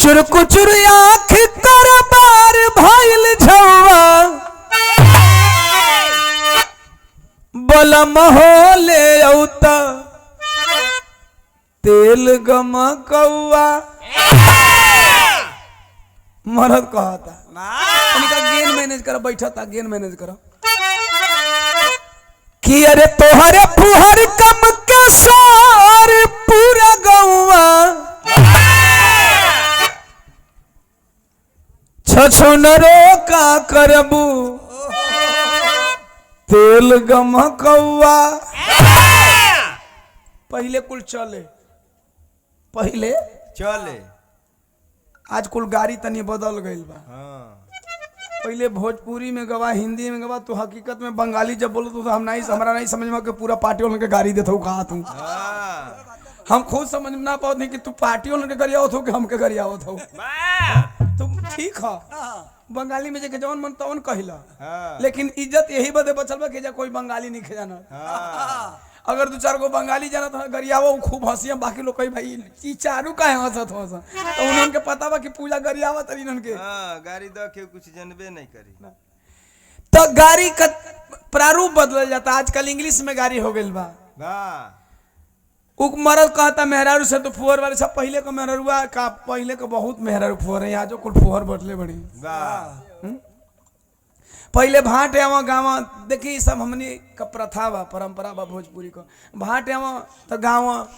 कुचुर कुचुर आँख कर बार भइल झौआ बलम हो ले औता तेल गमकौआ। मरद कहता इनका गेन मैनेज करो, बैठा था गेन मैनेज करो कि अरे तोहरे फुहर कम के सोर पूरा गौआ छछनरो का करबू तेल गमकौआ। पहले कुल चले, पहले चले, आज कुल गाड़ी तनी बदल गई बा। पहले भोजपुरी में गवा, हिंदी में गवा, तो हकीकत में बंगाली जब बोलो तो हम नहीं, हमरा नहीं समझ में कि पूरा पार्टी वालों के गाड़ी देता हूँ कहा तू। हम खुद समझ ना पाओ नहीं कि तू पार्टी वालों के गरिया हो कि हमके गरिया हो तुम ठीक है। बंगाली में जे जौन मन तौन कहिला, लेकिन इज्जत यही बदे बचल बा कि कोई बंगाली नहीं जाना। अगर दो चार गो बंगाली जाना तो गरियावा खूब हंसिया, बाकी लोग कही भाई ई चारू का हंसत हो तो उनके पता बा कि पूजा गरियावा तरी उनके गाड़ी द के कुछ जनबे नहीं करी। तो गाड़ी का प्रारूप बदल जाता। आजकल इंग्लिश में गाड़ी हो गई बा। मरद कहता मेहरारू से तो फुहर वाले सब पहले का मेहरारुआ का, पहले का बहुत मेहरारू फुहर है, आज कुल फुहर बटले बड़ी। पहले भाट आवा गाँव देखी सब हमनी का प्रथा बा, परंपरा बा भोजपुरी को। भाट आवा तो गाँव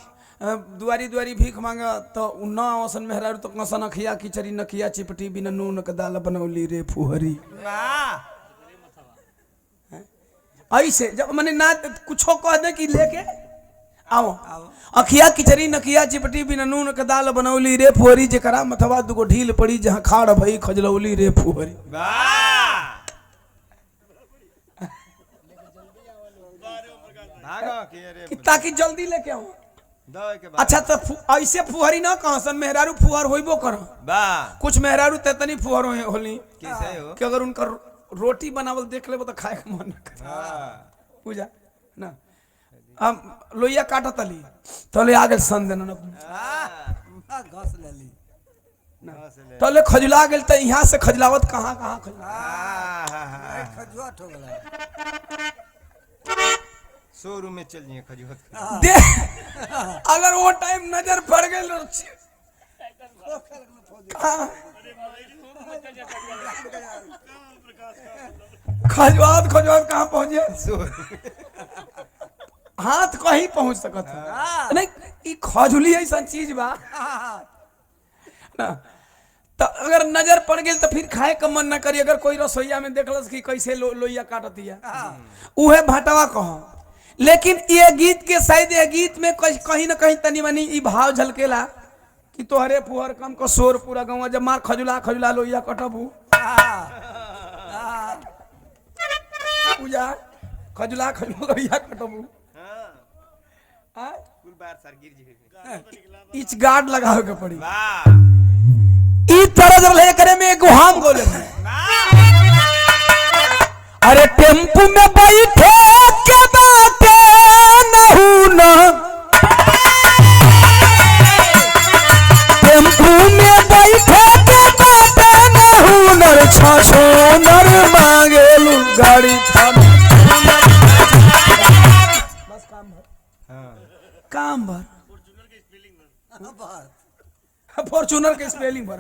दुआरी दुआरी भीख मांगा तो न आवसन मेहरारू तो कसन अखिया खिचड़ी नखिया चिपटी बिना नून का दाल बनौली रे फुहरी। ऐसे जब मैंने ना कुछो कह दे कि लेके आओ अखिया खिचड़ी नखिया चिपटी बिना नून का दाल बनौली रे फुहरी, जेकरा मथवा दुगो ढील पड़ी जहाँ खाड़ भई खजलौली रे फुहरी। ताकि जल्दी लेके आओ। अच्छा तो ऐसे फुहरी ना कहा सन, मेहरारू फुहर होइबो करो। कुछ मेहरारू तेतनी फुहर होली कि अगर उनका रोटी बनावल देख ले तो खाए का मन न करे। पूजा ना हम लोहिया काटा तली तले आगे सन देना ना घास ले ली तले खजला गेल त यहाँ से खजलावत कहाँ कहाँ खजलावत हो गला। शोरूम में चल जाइए खजूर दे अगर वो टाइम नजर पड़ गई खजवात खजवात कहाँ पहुंचे, हाथ कहीं पहुंच सकत है नहीं। ई खजुली ऐसा चीज बा ना, तो अगर नजर पड़ गई तो फिर खाए का मन न करी। अगर कोई रसोईया में देखलस कि कैसे लोहिया काटती है उहे भाटवा कहो। लेकिन ये गीत के शायद ये गीत में कहीं ना कहीं तनी मनी ई भाव झलकेला कि तोहरे फुहर कम को शोर पूरा गाँव जब मार खजुला खजुला लोहिया कटबू पूजा खजुला खजुला लोहिया कटबू इच गार्ड लगावे के पड़ी। ई तरह जब ले करे में एक हम बोले अरे टेम्पू में बैठे के बाटे नहू न, टेम्पू में बैठे के बाटे नहू नर छछो नर मांगेलू गाड़ी बस काम भर फॉर्चूनर के स्पेलिंग भर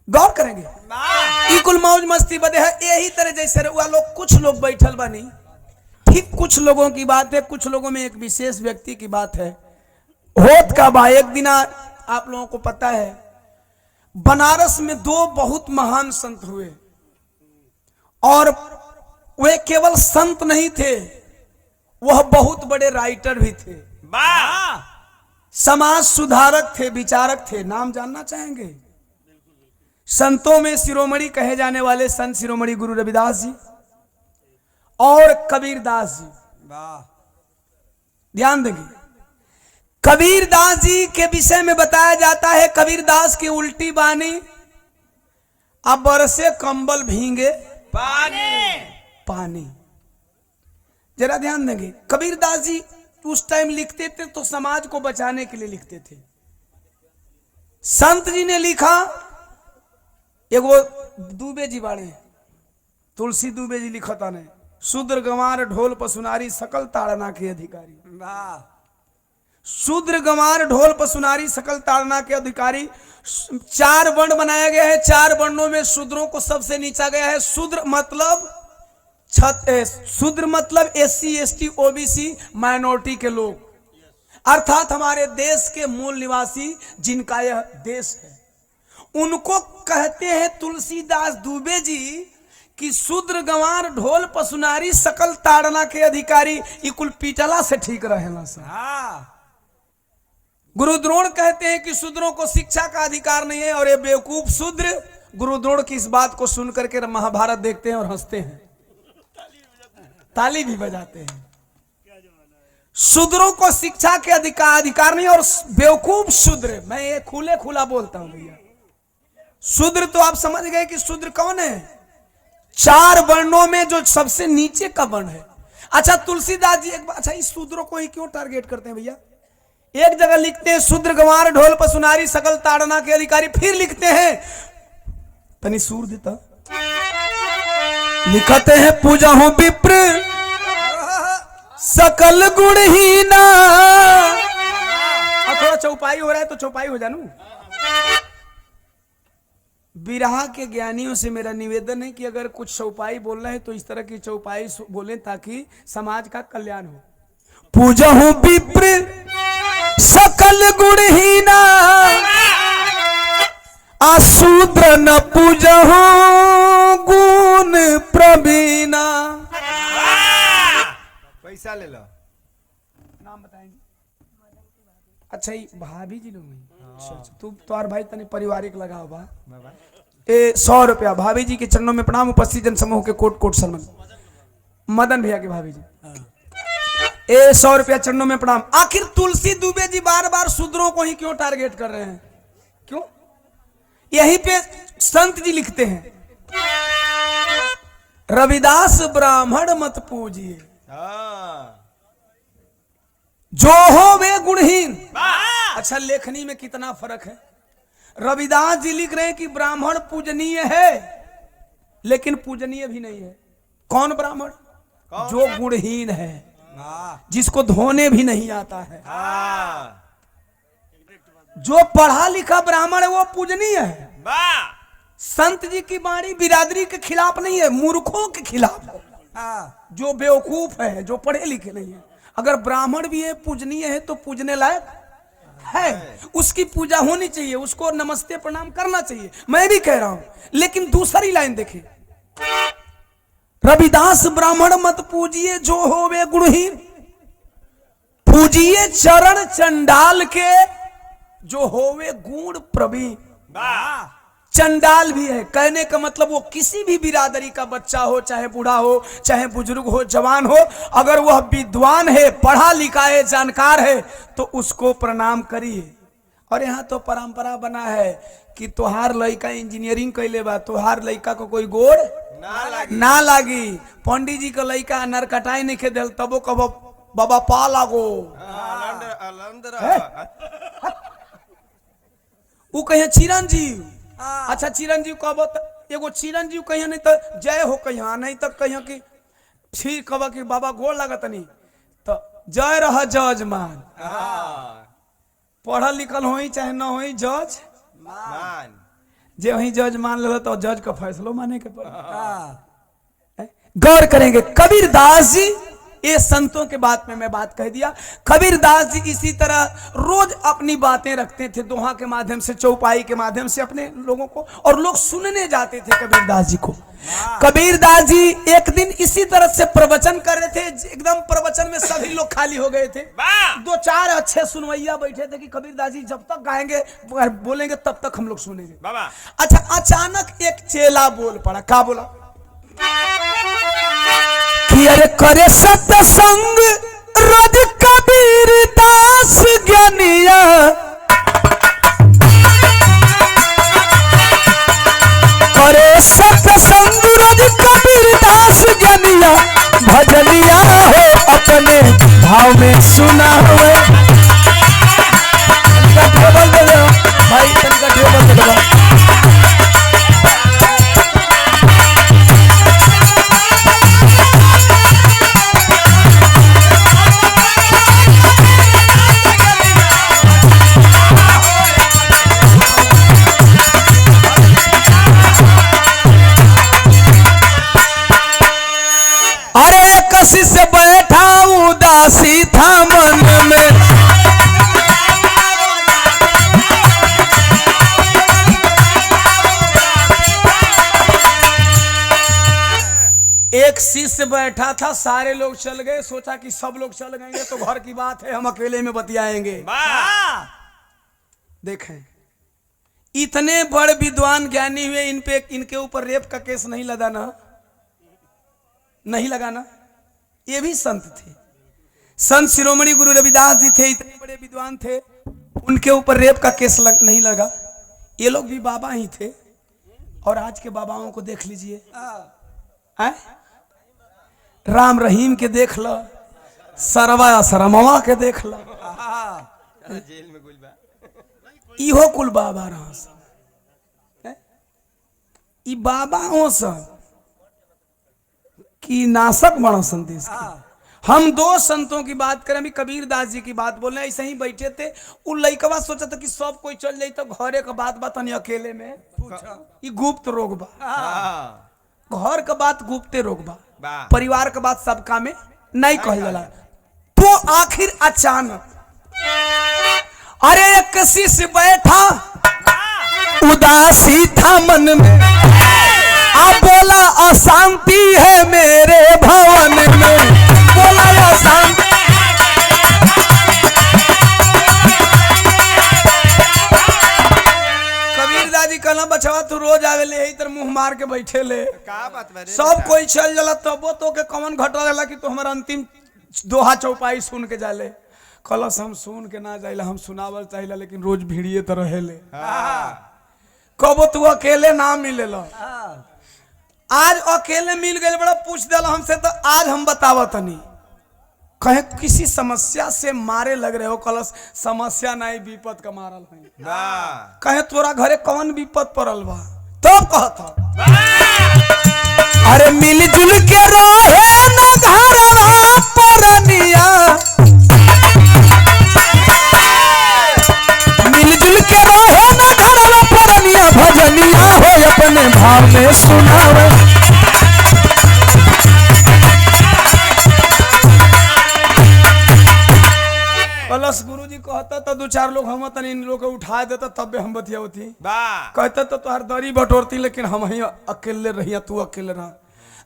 गौर करेंगे। कुल मौज मस्ती बदे है यही तरह जैसे लोग कुछ लोग बैठल बनी ठीक कुछ लोगों की बात है, कुछ लोगों में एक विशेष व्यक्ति की बात है। होत का बा एक दिन आप लोगों को पता है बनारस में दो बहुत महान संत हुए और वे केवल संत नहीं थे, वह बहुत बड़े राइटर भी थे, समाज सुधारक थे, विचारक थे। नाम जानना चाहेंगे? संतों में शिरोमणि कहे जाने वाले संत शिरोमणि गुरु रविदास जी और कबीरदास जी। ध्यान देंगे कबीरदास जी के विषय में बताया जाता है कबीरदास की उल्टी बानी अब बरसे कंबल भींगे पानी। जरा ध्यान देंगे कबीरदास जी उस टाइम लिखते थे तो समाज को बचाने के लिए लिखते थे। संत जी ने लिखा, एगो दुबे जी बाड़े, तुलसी दुबे जी लिखता ने, शूद्र गंवार ढोल पसुनारी सकल ताड़ना के अधिकारी। शूद्र गंवार ढोल पसुनारी सकल ताड़ना के अधिकारी। 4 वर्ण बनाया गया है, 4 वर्णों में शूद्रों को सबसे नीचा गया है। शूद्र मतलब SC ST OBC माइनॉरिटी के लोग, अर्थात हमारे देश के मूल निवासी जिनका यह देश है, उनको कहते हैं तुलसीदास दुबे जी कि शूद्र गंवार ढोल पसुनारी सकल ताड़ना के अधिकारी। ये कुल पीटला से ठीक रहेला सर। गुरु द्रोण कहते हैं कि शूद्रों को शिक्षा का अधिकार नहीं है, और ये बेवकूफ शूद्र गुरु द्रोण की इस बात को सुन करके महाभारत देखते हैं और हंसते हैं, ताली भी बजाते हैं। शूद्रों को शिक्षा के अधिकार नहीं, और बेवकूफ शूद्र, मैं ये खुले खुला बोलता हूं भैया। शूद्र तो आप समझ गए कि शूद्र कौन है, 4 वर्णों में जो सबसे नीचे का वर्ण है। अच्छा तुलसीदास जी अच्छा इस शूद्रों को ही क्यों टारगेट करते हैं भैया? एक जगह लिखते हैं शूद्र गंवार ढोल पसुनारी सकल ताड़ना के अधिकारी, फिर लिखते हैं, तनी सूर देता, लिखते हैं पूजा हो विप्र सकल गुणहीना। थोड़ा चौपाई हो रहा है तो चौपाई हो जानू। बिरहा के ज्ञानियों से मेरा निवेदन है कि अगर कुछ चौपाई बोलना है तो इस तरह की चौपाई बोलें ताकि समाज का कल्याण हो। पूजा हो विप्र सकल गुणहीना, अशूद्र न पूजा हो गुण प्रवीणा। पैसा ले लो, नाम बताएंगे? अच्छा ये भाभी जी लोग नहीं? अच्छा तू तोर भाई तने पारिवारिक लगाओ बा। 100 रुपया भाभी जी के चरणों में प्रणाम। उपस्थित जन समूह के कोट कोट सन्मान। मदन भैया के भाभी जी 100 रुपया चरणों में प्रणाम। आखिर तुलसी दुबे जी बार बार शूद्रों को ही क्यों टारगेट कर रहे हैं? क्यों? यहीं पे संत जी लिखते हैं, रविदास ब्राह्मण मत पूजिए, जो हो वे गुणहीन। अच्छा लेखनी में कितना फर्क है। रविदास जी लिख रहे हैं कि ब्राह्मण पूजनीय है, लेकिन पूजनीय भी नहीं है। कौन ब्राह्मण? जो गुणहीन है, जिसको धोने भी नहीं आता है। जो पढ़ा लिखा ब्राह्मण है वो पूजनीय है। संत जी की वाणी बिरादरी के खिलाफ नहीं है, मूर्खों के खिलाफ है, जो बेवकूफ है, जो पढ़े लिखे नहीं है। अगर ब्राह्मण भी है पूजनीय है तो पूजने लायक है, उसकी पूजा होनी चाहिए, उसको नमस्ते प्रणाम करना चाहिए, मैं भी कह रहा हूं। लेकिन दूसरी लाइन देखिए, रविदास ब्राह्मण मत पूजिए जो हो वे गुणहीन, पूजिए चरण चंडाल के जो होवे गुण प्रवीण। चंडाल भी है, कहने का मतलब वो किसी भी बिरादरी का बच्चा हो, चाहे बूढ़ा हो, चाहे बुजुर्ग हो, जवान हो, अगर वह विद्वान है, पढ़ा लिखा है, जानकार है, तो उसको प्रणाम करिए। और यहाँ तो परंपरा बना है कि तोहार लड़का इंजीनियरिंग कैले बा, तोहार लड़का को कोई गोड़ ना लागी। पंडित जी का लड़का नरकटाई नहीं खे दिल, तबो कबो बाबा पा लागो। वो कहे चिरंजीव। अच्छा चिरंजीव कहो तो एगो चिरंजीव कहिए, नहीं तो जय हो कहिए, नहीं तो कहिए कि फिर कह कि बाबा गोड़ लागत नहीं तो जय रह जजमान। पढ़ल लिखल हो चाहे न हो, जज मान। जे वही जज मान लो तो जज का फैसलो माने के पड़े। गौर करेंगे कबीर दास जी, ये संतों के बात में मैं बात कह दिया। कबीर दास जी इसी तरह रोज अपनी बातें रखते थे, दोहा के माध्यम से, चौपाई के माध्यम से अपने लोगों को, और लोग सुनने जाते थे कबीर दास जी को। कबीर दास जी एक दिन इसी तरह से प्रवचन कर रहे थे, एकदम प्रवचन में सभी लोग खाली हो गए थे। 2-4 अच्छे सुनवैया बैठे थे कि कबीर दास जी जब तक गाएंगे बोलेंगे तब तक हम लोग सुनेंगे। अच्छा अचानक एक चेला बोल पड़ा। क्या बोला? कि अरे करे सत्संग रोज कबीर दास ज्ञानिया, करे सत्संग रोज कबीर दास ज्ञानिया, भजनिया हो अपने भाव में सुना हुए। भाई से बैठा था, सारे लोग चल गए, सोचा कि सब लोग चल गए तो घर की बात है, हम अकेले में बतियाएंगे। देखें इतने बड़े विद्वान ज्ञानी हुए, इन पे इनके ऊपर रेप का केस नहीं लगाना, नहीं लगाना। ये भी संत थे, संत शिरोमणि गुरु रविदास जी थे, इतने बड़े विद्वान थे, उनके ऊपर रेप का केस नहीं लगा। ये लोग भी बाबा ही थे। और आज के बाबाओं को देख लीजिए, राम रहीम के देख लो, सरवा सरमवा के देख लो, जेल में गुल बा। इहो कुल बाबा रहा सब, ई बाबा हो सब की नासक बड़ा संदेश। हम दो संतों की बात करें, अभी कबीर दास जी की बात बोल रहे हैं। ऐसे ही बैठे थे, वो लइकवा सोचा था कि सब कोई चल जाए तो घरे का बात बात नहीं, अकेले में ये गुप्त रोग बा, घर का बात गुप्ते रोग बा, परिवार का बात सबका में नहीं कहल जाला। तो आखिर अचानक अरे एक शिष्य बैठा, उदासी था मन में, आप बोला अशांति है मेरे भवन में, बोला अशांति। कबीर दादी कहना बचवा तू रोज आवे ले इधर मुंह मार के बैठे ले, का बात बा रे सब कोई चल जाला तबो तो के कमन घटा जाला कि तू हमारा अंतिम दोहा चौपाई सुन के जाले। कलस हम सुन के ना जाइला, हम सुनावल चाहिए, लेकिन रोज भीड़िए तो रहेले। कबो तू अकेले ना मिलेला, आज अकेले मिल गए, बड़ा पूछ दिला हमसे, तो आज हम बतावत नहीं। कहे किसी समस्या से मारे लग रहे हो, कलश समस्या नहीं विपद का मारल है। कहे तोरा घरे कौन विपद पड़ल बा, तब कहता अरे मिलजुल के रहे न घरवा परनिया, मिलजुल के रहे न घरवा परनिया, भजनिया हो अपने भाव में सुनावे। कलश गुरु जी कहता तो दो चार लोग हम तनी इन लोग को उठा देता, तब हम बतियावती। कहता तो तुहार दरी बटोरती, लेकिन हम ही अकेले रहिया, तू अकेले रह।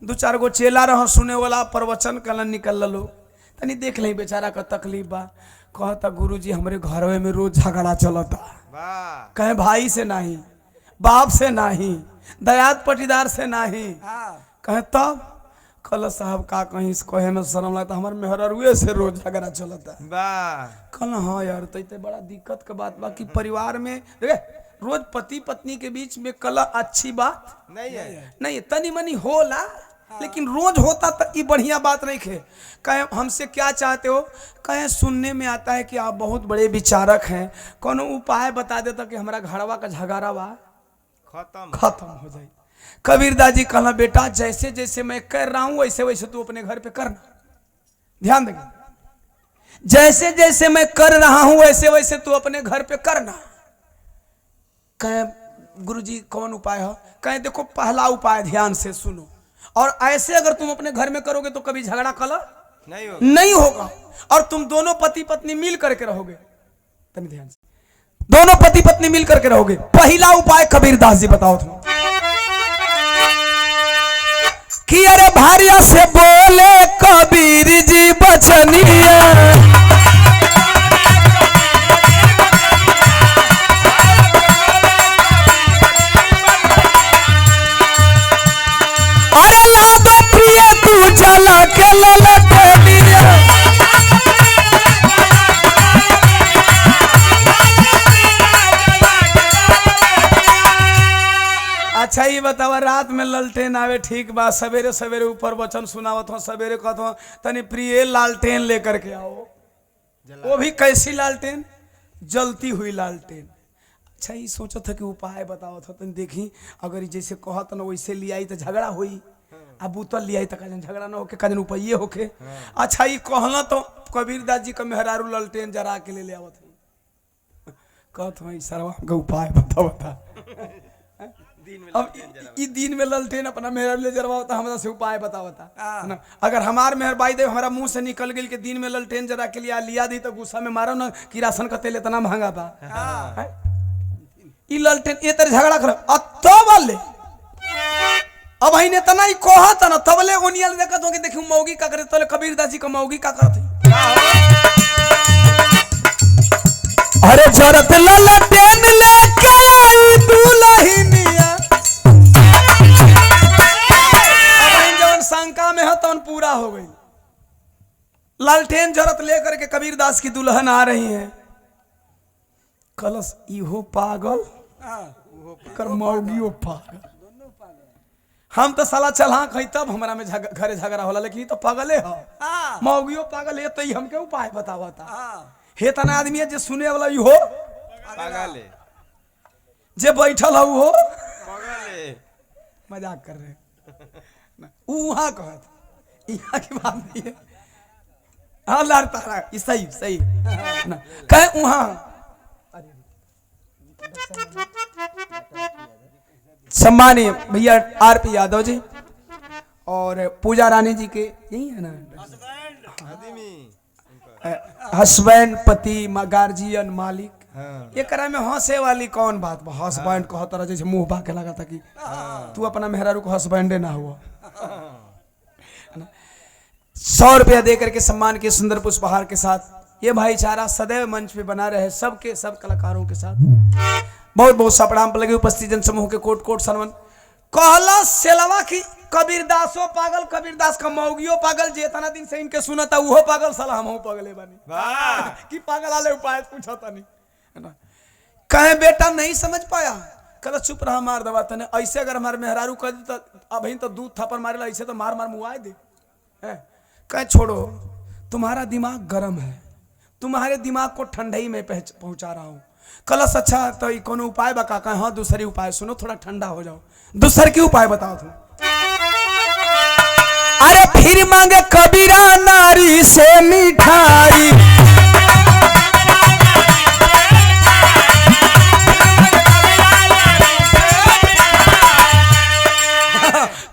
दो चार गो चेला रह सुने वाला, प्रवचन कलन निकल लो, तनी देख ले बेचारा का तकलीफ बा। कहता गुरु जी हमारे घर में रोज झगड़ा चलता, कहे भाई से नहीं, बाप से नहीं, दयाद पटीदार से नहीं। कहे तब कल साहब का कहीं कहे में शर्म लगता, हमारे मेहरुए से रोज झगड़ा चलता। कल हाँ यार तो बड़ा दिक्कत का बात बा कि परिवार में रोज पति पत्नी के बीच में कला अच्छी बात नहीं है, नहीं तनी मनी होला, लेकिन रोज होता तो ये बढ़िया बात नहीं है। कहे हमसे क्या चाहते हो, कहे सुनने में आता है कि आप बहुत बड़े विचारक हैं, कौन उपाय बता देता कि हमारा घरवा का झगड़ा बा खत्म हो जाए। कबीर दादी कहना बेटा जैसे जैसे मैं कर रहा हूं वैसे वैसे तू अपने घर पे करना, ध्यान देगा, जैसे जैसे मैं कर रहा हूं वैसे वैसे तू अपने घर पे करना। कहे गुरुजी कौन उपाय है, कहे देखो पहला उपाय ध्यान से सुनो, और ऐसे अगर तुम अपने घर में करोगे तो कभी झगड़ा कला नहीं होगा, और तुम दोनों पति पत्नी मिल करके रहोगे। तनी ध्यान से, दोनों पति पत्नी मिल करके रहोगे। पहला उपाय कबीर दास जी बताओ तुम कि अरे भारिया से बोले कबीर जी बचनिया, अरे लादो प्रिय तू जला के ललटे दिया। अच्छा ये बतावा रात में ललटेन आवे ठीक बा, सवेरे सवेरे ऊपर वचन सुनावत हो, सवेरे कहत हो तनी प्रिय लालटेन लेकर के आओ, वो भी कैसी लालटेन, जलती हुई लालटेन। अच्छा ये सोचा था कि उपाय बताओ था, तनी देखी अगर जैसे कहत ना वैसे ले आई तो झगड़ा हुई, अब बूतल ले आई तो कजन झगड़ा ना होके, कजन उपाय होके। अच्छा ये कहना तो कबीर दास जी का मेहरारू लालटेन जरा के ले आवत कहत हो सरवा का उपाय बताओ था। अब ई दिन में ललटेन अपना मेहर ले जरवा होता, हमरा से उपाय बतावता ना। अगर हमार मेहर बाई दे हमारा मुंह से निकल गई कि दिन में ललटेन जरा के लिया दी तो गुस्सा में मारो ना कि राशन का तेल इतना महंगा बा। ई ललटेन ये तेरे झगड़ा कर अत्तो वाले अब ही ने तना ही कहत न तबले ओनियल देखत हो कि देखियो मौगी का करे तले कबीरदास जी का मौगी का करत अरे जरत ललटेन लेके आई दुल्हनिया अब जवन शंका में है तवन पूरा हो गई लालटेन जरत लेकर के कबीरदास की दुल्हन आ रही है कलश इहो पागल कर मौगियो पागल हम तो साला चला कही तब हमारा में घरे झगड़ा होला लेकिन तो पागले हो मौगियो पागल है तो हमके उपाय बतावा था हे तना आदमी है जे सुने वाला इहो पागल है जे बैठल हो वो पागल है मजाक कर रहे वहां कहत यहाँ की बात नहीं है हाँ लार तारा सही सही कहे वहां सम्मानीय भैया आरपी यादव जी और पूजा रानी जी के यही है ना हस्बैंड पति गार्जियन मालिक ये करा में हंसे वाली कौन बात बा हस्बैंड कहत रहा जैसे मुंह बाके लगा था कि तू अपना मेहरारू को हस्बैंडे ना हुआ 100 रुपया दे करके सम्मान के सुंदर पुष्पहार के साथ ये भाईचारा सदैव मंच पे बना रहे सबके सब कलाकारों के साथ बहुत बहुत सपड़ाम पर लगे उपस्थित जन समूह के कोट कोट सनवन कहला सेलवा की कबीरदासो पागल कबीरदास का मौगियो पागल जे इतना दिन से इनके सुनता वो पागल साला हम पागले बनी कि पागल वाले उपाय पूछा था नहीं है ना कहे बेटा नहीं समझ पाया कल चुप रहा मार दवा तने ऐसे अगर हमारे मेहरारू कर तो अभी तो दूध थप्पड़ मारेला ऐसे तो मार मार मुआए दे कहे छोड़ो तुम्हारा दिमाग गर्म है तुम्हारे दिमाग को ठंडई में पहुंचा रहा हूं कलश अच्छा तो कोनो उपाय बका कहे हाँ दूसरी उपाय सुनो थोड़ा ठंडा हो जाओ दूसर की उपाय बताओ तुम अरे फिर मांगे कबीरा नारी से मिठाई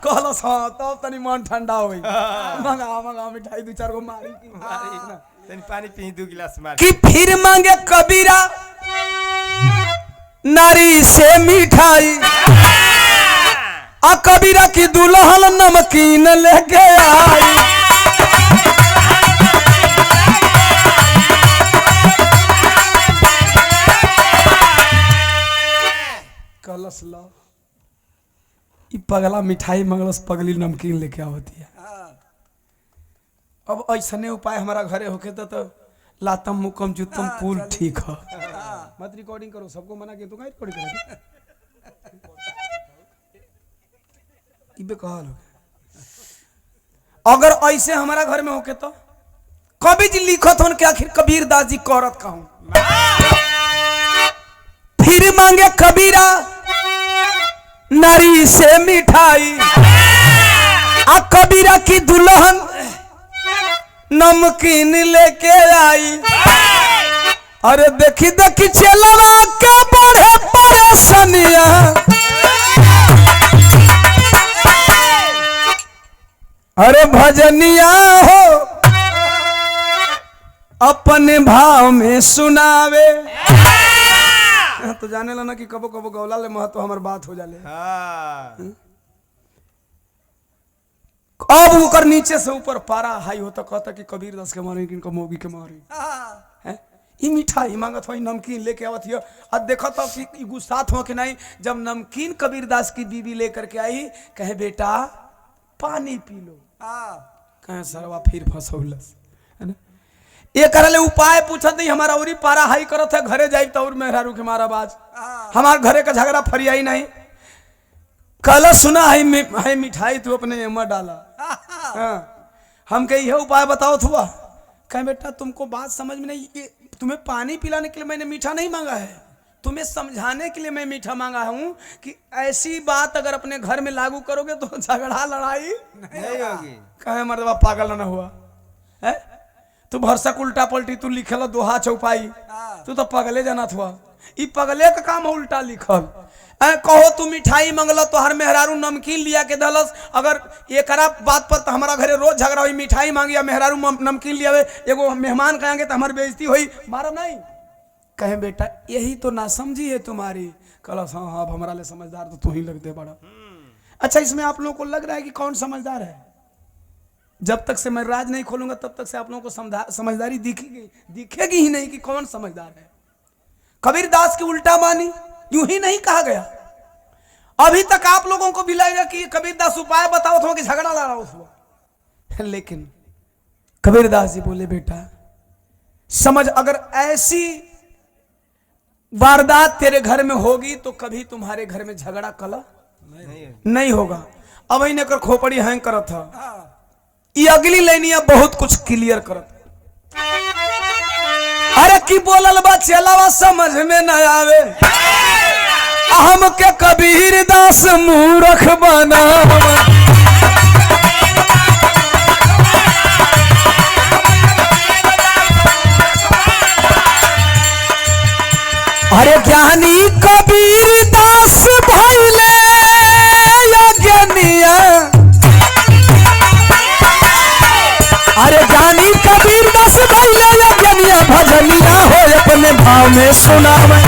कलश हाँ तब तनी मन ठंडा हो मंगा मिठाई 2-4 गो मारी तनी पानी पी 2 गिलास मार कि फिर मांगे कबीरा नारी से मिठाई आ कबीरा की दुल्हन नमकीन लेके आई कलश लो पगला मिठाई मंगलस पगली नमकीन लेके आवती है अब ऐसने उपाय हमारा घरे होके तो लातम मुकम जुतम कुल ठीक है मत रिकॉर्डिंग करो सबको मना किया तो क्या रिकॉर्डिंग करो इबे कहल अगर ऐसे हमारा घर में होके तो कभी जी लिखत होन के आखिर कबीरदास जी करत कहूं फिर मांगे कबीरा नारी से मिठाई आ कबीरा की दुल्हन नमकीन लेके आई अरे देखी देखी चलवा के बढ़े परेशानिया अरे भजनिया हो अपने भाव में सुनावे तो जाने ला ना कि कबो कबो गौला ले महत्व हमार बात हो जाले अब ऊपर नीचे से ऊपर पारा हाई होता कहता कि कबीरदास के मारे किनको मोगी के मारे हैं ई मिठाई मांगत हो नमकीन लेके आवत हो और देखो तो कि गुस्सात हो कि नहीं जब नमकीन कबीरदास की बीबी लेकर के आई कहे बेटा पानी पी लो कहे सरवा फिर फंसौलस है ना ये करले उपाय पूछत नहीं हमारा औरी पारा हाई करत है घरे जाई तो और मेहरारू के मारा बाज हमार घरे का झगड़ा फरियाई नहीं कल सुना है मिठाई तू अपने में डाला हम कहे यह उपाय बताओ थुआ कहे बेटा तुमको बात समझ में नहीं तुम्हें पानी पिलाने के लिए मैंने मीठा नहीं मांगा है तुम्हें समझाने के लिए मैं मीठा मांगा हूं कि ऐसी बात अगर अपने घर में लागू करोगे तो झगड़ा लड़ाई नहीं होगी कहे मर्दबा पागल ना हुआ है तू भरसक उल्टा पलटी तू लिखल दोहा चौपाई तू तो पगले जाना था ई पगले का काम है उल्टा लिखल कहो तू मिठाई मंगल तो हर मेहरारू नमकीन लिया के दलस अगर ये करा बात पर तो हमारा घरे रोज झगड़ा हुई मिठाई मांगी या मेहरारू नमकीन लिया एगो मेहमान कहेंगे तो हमारी बेइज्जती हुई मारा नहीं कहे बेटा यही तो ना समझी है तुम्हारी कलस हाँ हाँ हमारा ले समझदार तो तू ही लगते बड़ा अच्छा, इसमें आप लोगों को लग रहा है कि कौन समझदार है? जब तक से मैं राज नहीं खोलूंगा तब तक से आप लोगों को समझदारी दिखेगी ही नहीं कि कौन समझदार है। कबीरदास की उल्टा मानी, यूं ही नहीं कहा गया। अभी तक आप लोगों को भी लगेगा कि कबीरदास उपाय बताओ तो कि झगड़ा ला रहा हो, लेकिन कबीरदास जी बोले बेटा समझ, अगर ऐसी वारदात तेरे घर में होगी तो कभी तुम्हारे घर में झगड़ा कला नहीं होगा। अब इन्हें कर खोपड़ी हैंग करत था, ये अगली लाइनिया बहुत कुछ क्लियर करत। अरे की बोलल बा चलावा समझ में न आवे, हम के कबीर दास मूर्ख बना। अरे ज्ञानी कबीर दास भइले यज्ञनिया, अरे ज्ञानी कबीर दास भइले यज्ञनिया, भजनिया हो अपने भाव में सुनावे।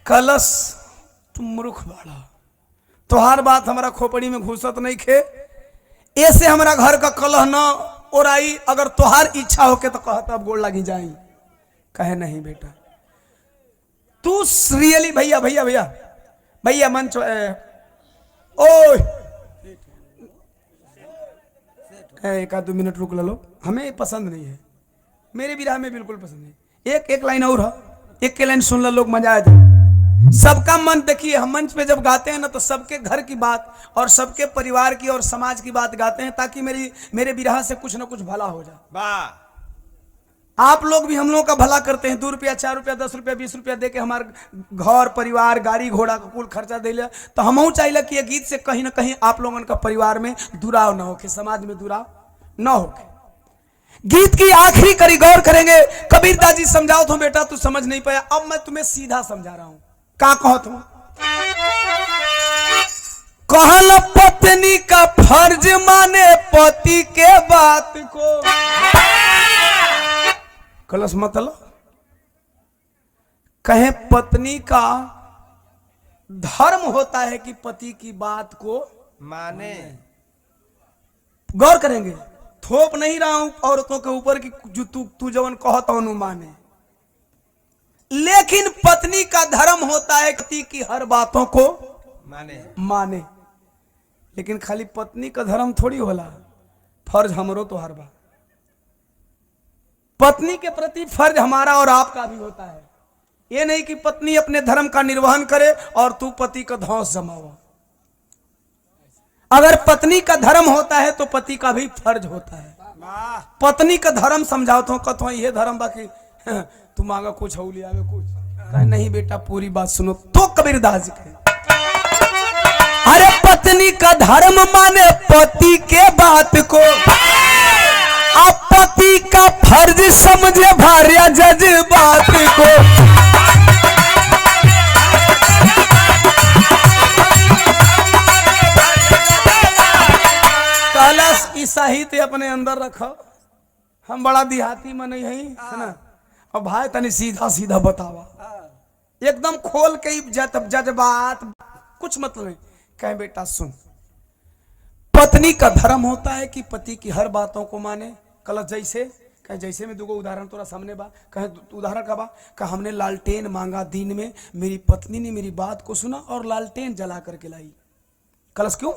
कलश तुम मूर्ख बाड़ा, तोहार बात हमारा खोपड़ी में घुसत नहीं खे, ऐसे हमारा घर का कलह न ओराई। अगर तोहार इच्छा होके तो कहता अब गोड़ लगी जाई, कहे नहीं बेटा तू रियली भैया भैया भैया भैया मंच ओए एक आध 2 मिनट रुक लो, हमें पसंद नहीं है, मेरे विराह में बिल्कुल पसंद नहीं। एक लाइन और है, एक के लाइन सुन लो, लोग मजा आ जाए। सबका मन देखिए, हम मंच पे जब गाते हैं ना तो सबके घर की बात और सबके परिवार की और समाज की बात गाते हैं ताकि मेरे विरह से कुछ ना कुछ भला हो जाए। वाह, आप लोग भी हम लोगों का भला करते हैं, 2 रुपया 4 रुपया 10 रुपया 20 रुपया दे के हमारे घर परिवार गाड़ी घोड़ा का कुल खर्चा दे लिया, तो हम चाहिए कि ये गीत से कहीं ना कहीं आप लोगों का परिवार में दुराव ना होके, समाज में दुराव ना होके। गीत की आखिरी कड़ी गौर करेंगे। कबीरदास जी समझाओ तो बेटा तू समझ नहीं पाया, अब मैं तुम्हें सीधा समझा रहा हूं। का कहो तुम कहल पत्नी का फर्ज माने पति के बात को, कलश मतलब कहे पत्नी का धर्म होता है कि पति की बात को माने। गौर करेंगे, थोप नहीं रहा हूं औरतों के ऊपर कि जो तू जवन कहता हूं माने, लेकिन पत्नी का धर्म होता है पति की हर बातों को माने। लेकिन खाली पत्नी का धर्म थोड़ी होला, फर्ज हमरो तो हर बात पत्नी के प्रति फर्ज हमारा और आपका भी होता है। ये नहीं कि पत्नी अपने धर्म का निर्वहन करे और तू पति का धौंस जमाओ। अगर पत्नी का धर्म होता है तो पति का भी फर्ज होता है। पत्नी का धर्म समझाओ तो कथो ये धर्म बाकी तू मांगा कुछ हो लिया कुछ, कहे नहीं बेटा पूरी बात सुनो। तो कबीरदास जी कहे अरे पत्नी का धर्म माने पति के बात को, अब पति का फर्ज समझे भार्या जज्बात को। कलश की साहित्य अपने अंदर रखो, हम बड़ा देहाती मन है ना। अब भाई तनी सीधा सीधा बतावा, एकदम खोल के जज्बात कुछ मतलब नहीं। कहे बेटा सुन, पत्नी का धर्म होता है कि पति की हर बातों को माने। कलश जैसे कहे जैसे में 2 उदाहरण तोरा सामने बा, कहे उदाहरण का बा, कहा हमने लालटेन मांगा दिन में, मेरी पत्नी ने मेरी बात को सुना और लालटेन जला करके लाई। कलश क्यों?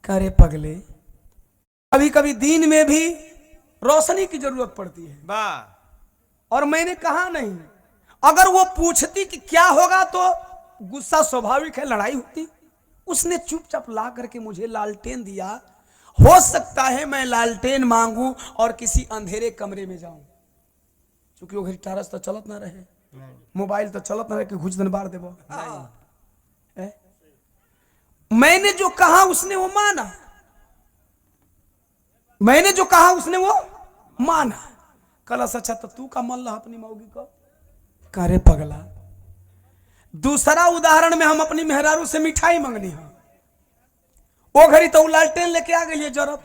करे पगले कभी कभी दिन में भी रोशनी की जरूरत पड़ती है। वाह, और मैंने कहा नहीं, अगर वो पूछती कि क्या होगा तो गुस्सा स्वाभाविक है, लड़ाई होती। उसने चुपचाप ला करके मुझे लालटेन दिया। हो सकता है मैं लालटेन मांगू और किसी अंधेरे कमरे में जाऊं, क्योंकि वो घड़ी टारस तो चलत ना रहे, मोबाइल तो चलत ना रहे कि घुस दिन बार देबो। मैंने जो कहा उसने वो माना, मैंने जो कहा उसने वो माना। कलश अच्छा तो तू का मन ला अपनी मौगी को, करे पगला। दूसरा उदाहरण में हम अपनी मेहरारू से मिठाई मंगनी है, वो घड़ी तो लालटेन लेके आ गई है जरूरत,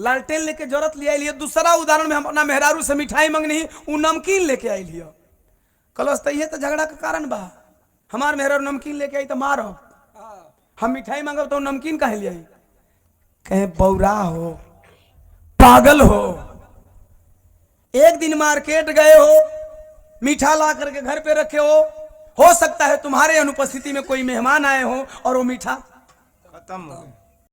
लालटेन लेके जरूरत ले आई। दूसरा उदाहरण में हम अपना मेहरारू से मिठाई मंगनी, उ नमकीन लेके आई लिया। कलस तो ये तो झगड़ा का कारण बा, हमार मेहरारू नमकीन लेके आई तो मारो, हम मिठाई मांगब तो नमकीन काहे ले आई? कहे बौरा हो, पागल हो। एक दिन मार्केट गए हो, मीठा ला करके घर पे रखे हो सकता है तुम्हारे अनुपस्थिति में कोई मेहमान आए हो और वो मीठा खत्म हो गया।